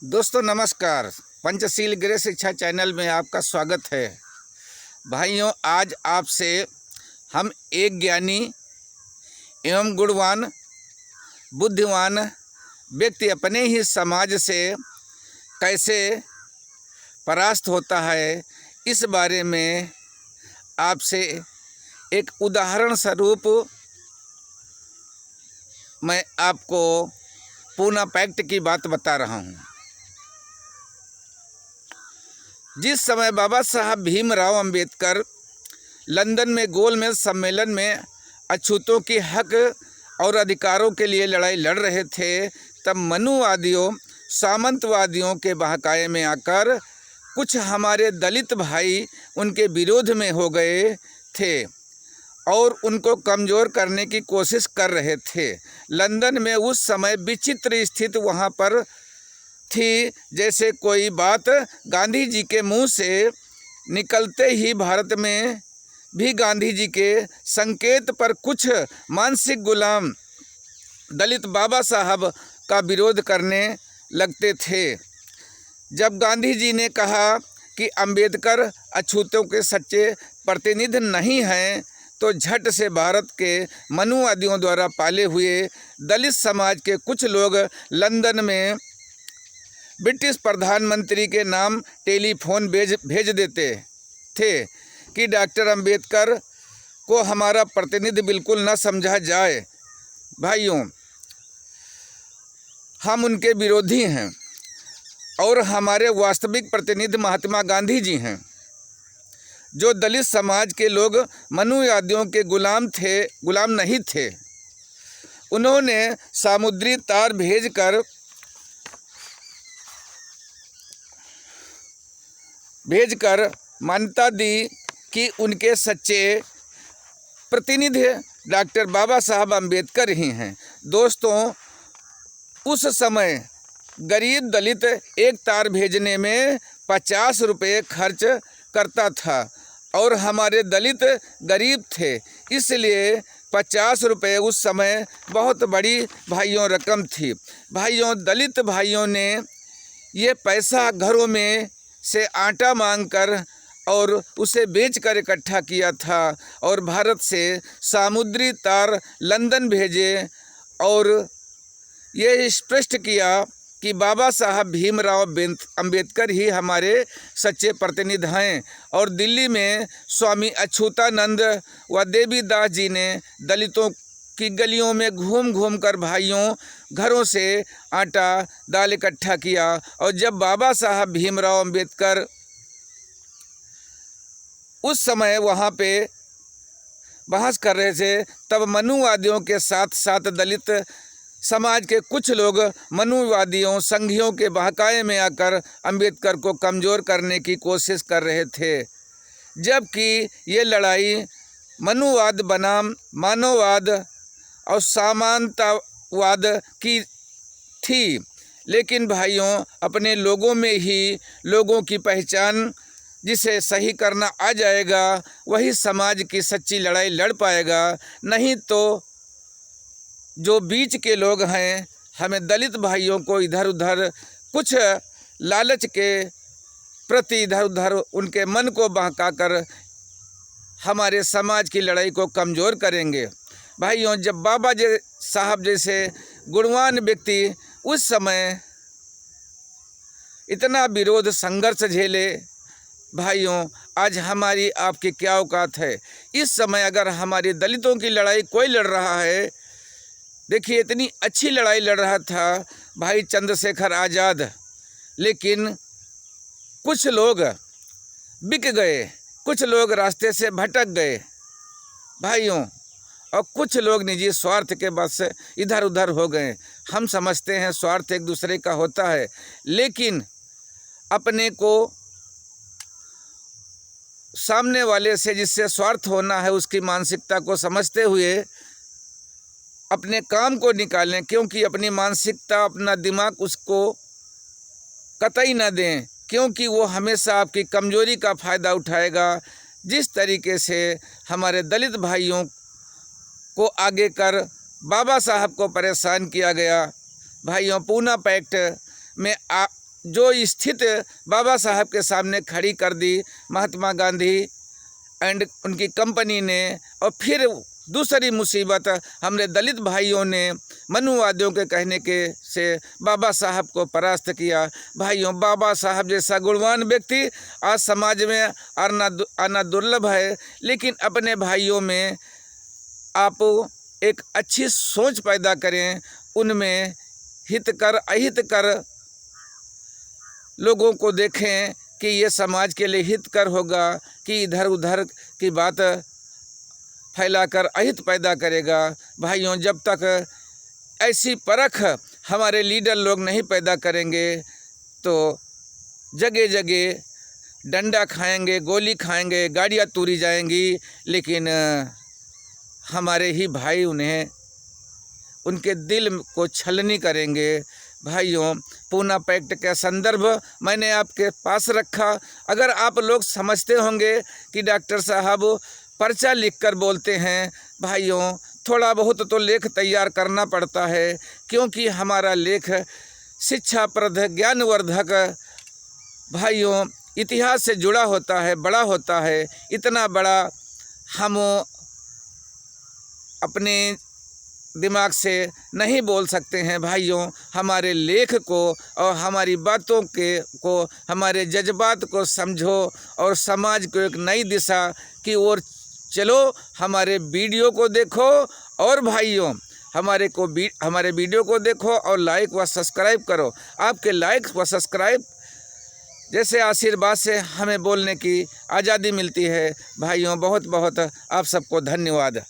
दोस्तों नमस्कार। पंचशील गृह शिक्षा चैनल में आपका स्वागत है। भाइयों, आज आपसे हम एक ज्ञानी एवं गुणवान बुद्धिमान व्यक्ति अपने ही समाज से कैसे परास्त होता है, इस बारे में आपसे एक उदाहरण स्वरूप मैं आपको पूना पैक्ट की बात बता रहा हूँ। जिस समय बाबा साहब भीमराव अंबेडकर लंदन में गोलमेज सम्मेलन में अछूतों के हक और अधिकारों के लिए लड़ाई लड़ रहे थे, तब मनुवादियों सामंतवादियों के बहकावे में आकर कुछ हमारे दलित भाई उनके विरोध में हो गए थे और उनको कमज़ोर करने की कोशिश कर रहे थे। लंदन में उस समय विचित्र स्थिति वहाँ पर थी, जैसे कोई बात गांधी जी के मुंह से निकलते ही भारत में भी गांधी जी के संकेत पर कुछ मानसिक गुलाम दलित बाबा साहब का विरोध करने लगते थे। जब गांधी जी ने कहा कि अंबेडकर अछूतों के सच्चे प्रतिनिधि नहीं हैं, तो झट से भारत के मनुवादियों द्वारा पाले हुए दलित समाज के कुछ लोग लंदन में ब्रिटिश प्रधानमंत्री के नाम टेलीफोन भेज देते थे कि डॉक्टर अंबेडकर को हमारा प्रतिनिधि बिल्कुल न समझा जाए। भाइयों, हम उनके विरोधी हैं और हमारे वास्तविक प्रतिनिधि महात्मा गांधी जी हैं, जो दलित समाज के लोग मनुवादियों के गुलाम नहीं थे। उन्होंने समुद्री तार भेजकर मान्यता दी कि उनके सच्चे प्रतिनिधि डॉक्टर बाबा साहब अंबेडकर ही हैं। दोस्तों, उस समय गरीब दलित एक तार भेजने में 50 रुपये खर्च करता था और हमारे दलित गरीब थे, इसलिए 50 रुपये उस समय बहुत बड़ी भाइयों रकम थी। भाइयों, दलित भाइयों ने ये पैसा घरों में से आटा मांगकर और उसे बेचकर इकट्ठा किया था और भारत से समुद्री तार लंदन भेजे और ये स्पष्ट किया कि बाबा साहब भीमराव अंबेडकर ही हमारे सच्चे प्रतिनिधि हैं। और दिल्ली में स्वामी अछूतानंद व देवीदास जी ने दलितों की गलियों में घूम घूम कर भाइयों घरों से आटा दाल इकट्ठा किया। और जब बाबा साहब भीमराव अंबेडकर उस समय वहाँ पे बहस कर रहे थे, तब मनुवादियों के साथ साथ दलित समाज के कुछ लोग मनुवादियों संघियों के बहकावे में आकर अंबेडकर को कमज़ोर करने की कोशिश कर रहे थे, जबकि ये लड़ाई मनुवाद बनाम मानववाद और सामंतवाद की थी। लेकिन भाइयों, अपने लोगों में ही लोगों की पहचान जिसे सही करना आ जाएगा, वही समाज की सच्ची लड़ाई लड़ पाएगा। नहीं तो जो बीच के लोग हैं, हमें दलित भाइयों को इधर उधर कुछ लालच के प्रति इधर उधर उनके मन को बहकाकर हमारे समाज की लड़ाई को कमज़ोर करेंगे। भाइयों, जब बाबा साहब जैसे गुणवान व्यक्ति उस समय इतना विरोध संघर्ष झेले, भाइयों आज हमारी आपकी क्या औकात है। इस समय अगर हमारी दलितों की लड़ाई कोई लड़ रहा है, देखिए इतनी अच्छी लड़ाई लड़ रहा था भाई चंद्रशेखर आज़ाद, लेकिन कुछ लोग बिक गए, कुछ लोग रास्ते से भटक गए भाइयों, और कुछ लोग निजी स्वार्थ के बस इधर उधर हो गए। हम समझते हैं स्वार्थ एक दूसरे का होता है, लेकिन अपने को सामने वाले से जिससे स्वार्थ होना है उसकी मानसिकता को समझते हुए अपने काम को निकालें, क्योंकि अपनी मानसिकता अपना दिमाग उसको कतई न दें, क्योंकि वो हमेशा आपकी कमजोरी का फ़ायदा उठाएगा। जिस तरीके से हमारे दलित भाइयों को आगे कर बाबा साहब को परेशान किया गया, भाइयों पूना पैक्ट में जो स्थिति बाबा साहब के सामने खड़ी कर दी महात्मा गांधी एंड उनकी कंपनी ने, और फिर दूसरी मुसीबत हमरे दलित भाइयों ने मनुवादियों के कहने के से बाबा साहब को परास्त किया। भाइयों, बाबा साहब जैसा गुणवान व्यक्ति आज समाज में आना दुर्लभ है, लेकिन अपने भाइयों में आप एक अच्छी सोच पैदा करें, उनमें हितकर अहितकर लोगों को देखें कि ये समाज के लिए हितकर होगा कि इधर उधर की बात फैलाकर अहित पैदा करेगा। भाइयों, जब तक ऐसी परख हमारे लीडर लोग नहीं पैदा करेंगे तो जगह जगह डंडा खाएंगे, गोली खाएंगे, गाड़ियाँ तोड़ी जाएंगी, लेकिन हमारे ही भाई उन्हें उनके दिल को छलनी करेंगे। भाइयों, पूना पैक्ट का संदर्भ मैंने आपके पास रखा। अगर आप लोग समझते होंगे कि डॉक्टर साहब पर्चा लिखकर बोलते हैं, भाइयों थोड़ा बहुत तो लेख तैयार करना पड़ता है, क्योंकि हमारा लेख शिक्षाप्रद ज्ञानवर्धक भाइयों इतिहास से जुड़ा होता है, बड़ा होता है। इतना बड़ा हम अपने दिमाग से नहीं बोल सकते हैं। भाइयों, हमारे लेख को और हमारी बातों को हमारे जज्बात को समझो और समाज को एक नई दिशा की ओर चलो। हमारे वीडियो को देखो और भाइयों हमारे वीडियो को देखो और लाइक व सब्सक्राइब करो। आपके लाइक व सब्सक्राइब जैसे आशीर्वाद से हमें बोलने की आज़ादी मिलती है। भाइयों, बहुत बहुत आप सबको धन्यवाद।